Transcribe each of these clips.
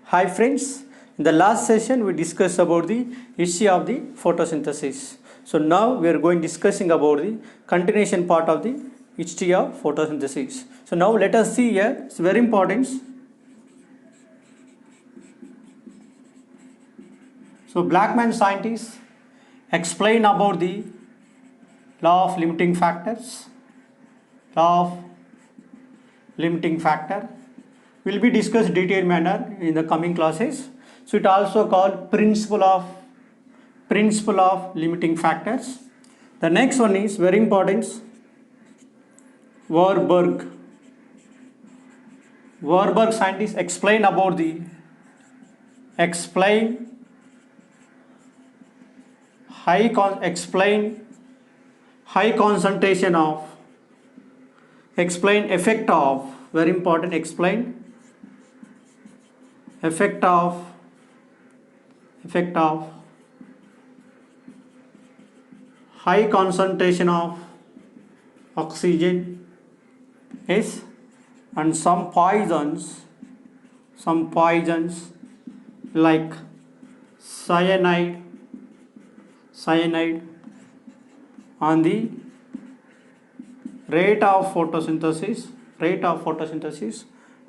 Hi friends, in the last session we discussed about the history of the photosynthesis. So now we are going discussing about the continuation part of the history of photosynthesis. So now let us see here, it's very important. So Blackman scientists explain about the law of limiting factors, law of limiting factor will be discussed detailed manner in the coming classes. So it also called principle of limiting factors. The next one is very important, Warburg. Warburg scientists explain explain high concentration of, explain effect of, very important, explain effect of high concentration of oxygen is, and some poisons like cyanide on the rate of photosynthesis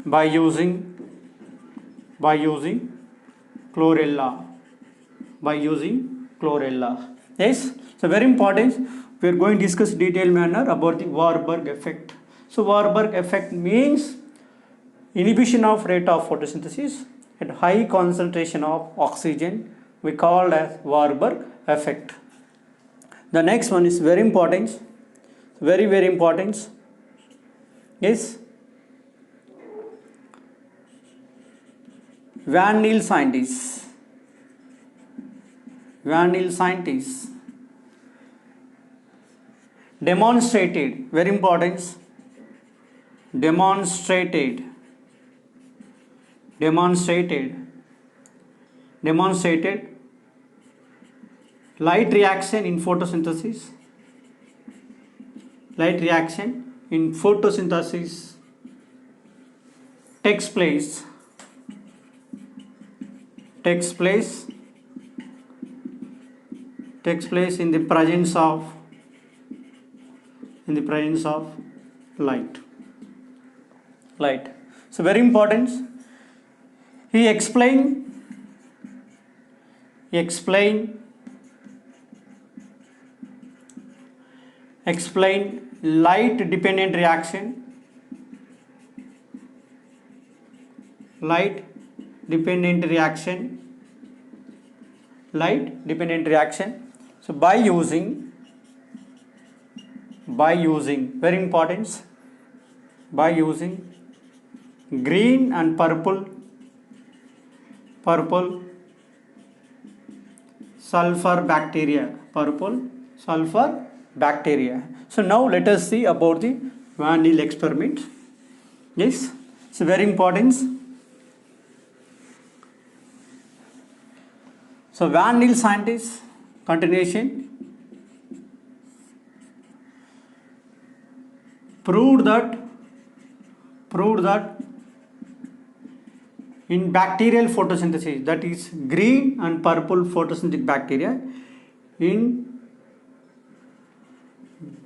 by using chlorella. Yes, so very important. We are going to discuss detailed manner about the Warburg effect. So Warburg effect means inhibition of rate of photosynthesis at high concentration of oxygen. We call as Warburg effect. The next one is very important, very important. Yes, Van Niel scientists demonstrated, very important, demonstrated light reaction in photosynthesis takes place in the presence of light. So very important. He explained light dependent reaction. So by using very important, by using green and purple sulfur bacteria. So now let us see about the Van Niel experiment. Yes, it's very important. So Van Niel scientists continuation proved that in bacterial photosynthesis, that is green and purple photosynthetic bacteria, in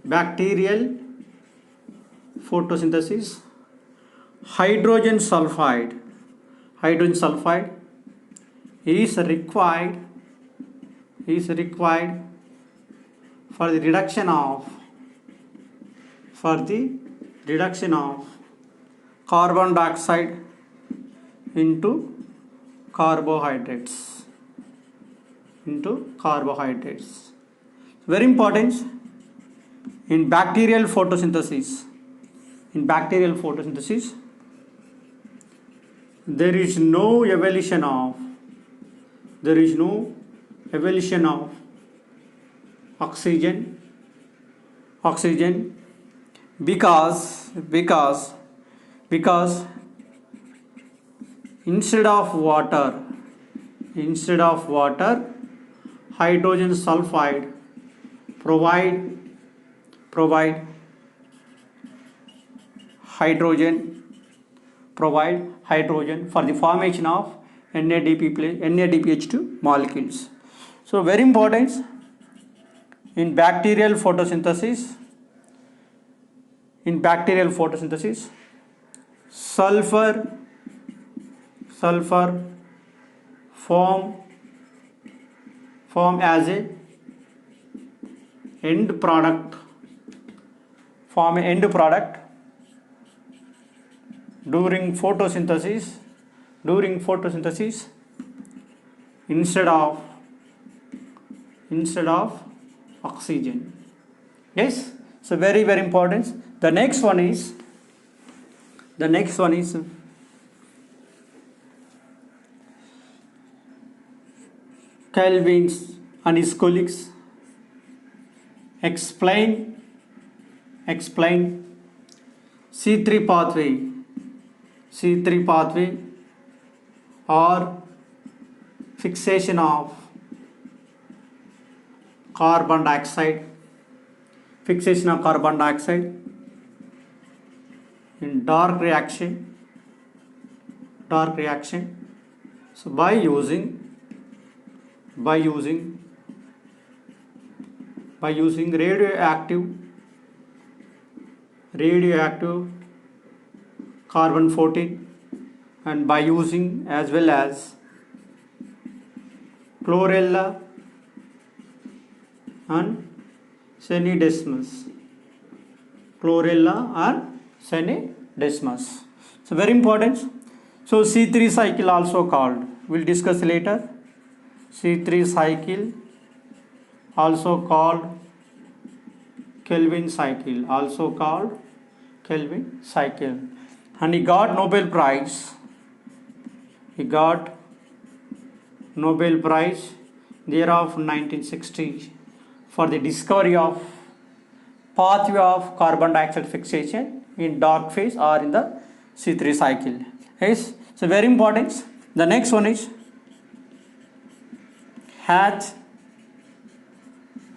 bacterial photosynthesis, hydrogen sulfide is required for the reduction of carbon dioxide into carbohydrates. Very important. In bacterial photosynthesis, there is no evolution of oxygen because instead of water hydrogen sulfide provide hydrogen for the formation of NADPH2 molecules. So very important in bacterial photosynthesis. In bacterial photosynthesis, sulfur form as a end product during photosynthesis instead of oxygen. Yes, so very important. The next one is Kelvin and his colleagues explain C3 pathway or fixation of carbon dioxide in dark reaction. So by using radioactive carbon 14 and by using as well as chlorella and Senidesmus. So very important. So C3 cycle also called, we'll discuss later. C3 cycle also called Kelvin cycle, and he got Nobel Prize. Thereof 1960 for the discovery of pathway of carbon dioxide fixation in dark phase or in the C3 cycle. Yes, so very important. The next one is Hatch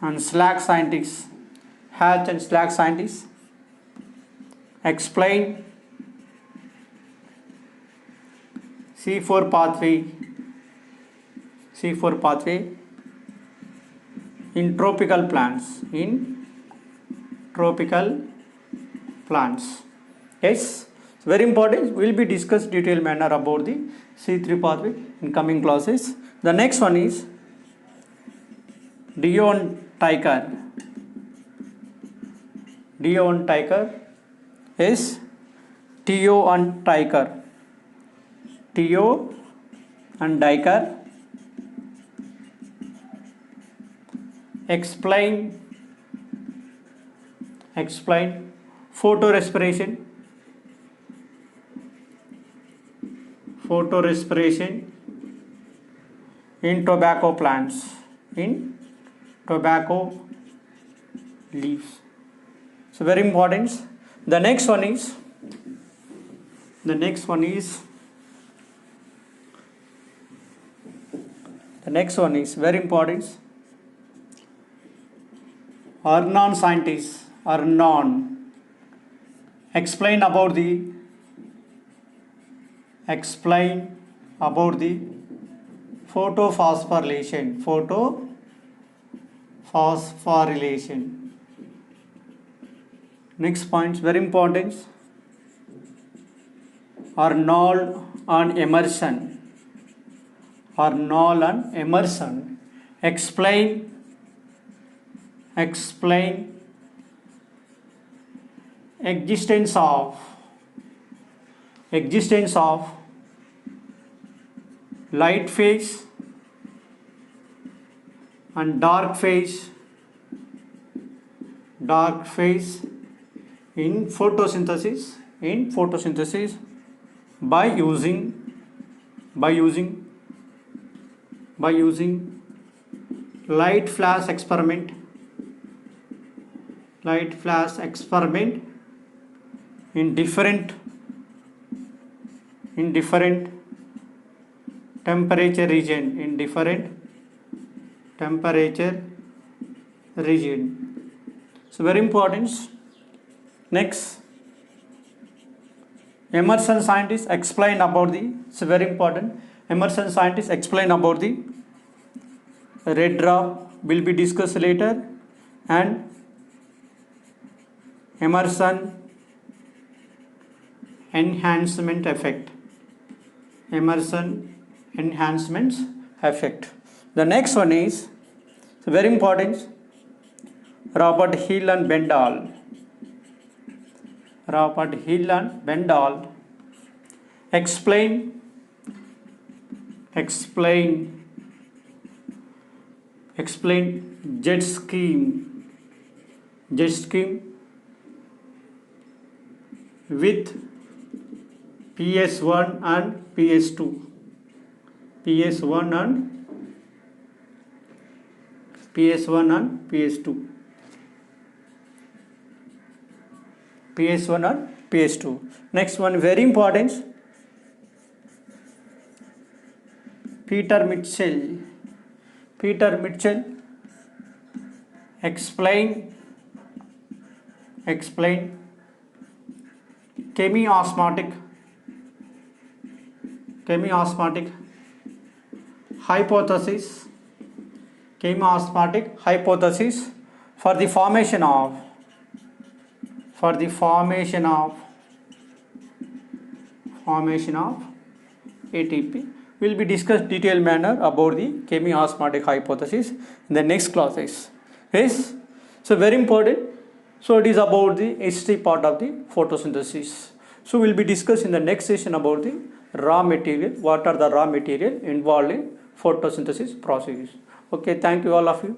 and Slack scientists explain C4 pathway in tropical plants. Yes, it's very important. We will be discuss detailed manner about the C3 pathway in coming classes. The next one is Dion Tykwer. Yes, Tio and Tykwer explain photorespiration in tobacco plants, in tobacco leaves. So very important. The next one is very important. Arnon scientists explain about the phosphorylation. Next point, very important. Arnold and Emerson explain existence of light phase and dark phase in photosynthesis by using light flash experiment in different temperature region. So very important. Next, Emerson scientists explain about the, it's very important, Emerson scientists explain about the red drop will be discussed later, and Emerson enhancement effect. Emerson enhancements effect. The next one is very important, Robert Hill and Bendall. Robert Hill and Bendall explain jet scheme with PS1 and PS2. PS1 and PS2. PS1 and PS2. Next one, very important, Peter Mitchell explain chemiosmotic hypothesis for the formation of ATP. Will be discussed detailed manner about the chemiosmotic hypothesis in the next classes. Yes, so very important. So it is about the history part of the photosynthesis. So we'll be discussed in the next session about the raw material. What are the raw material involved in photosynthesis process? Okay, thank you all of you.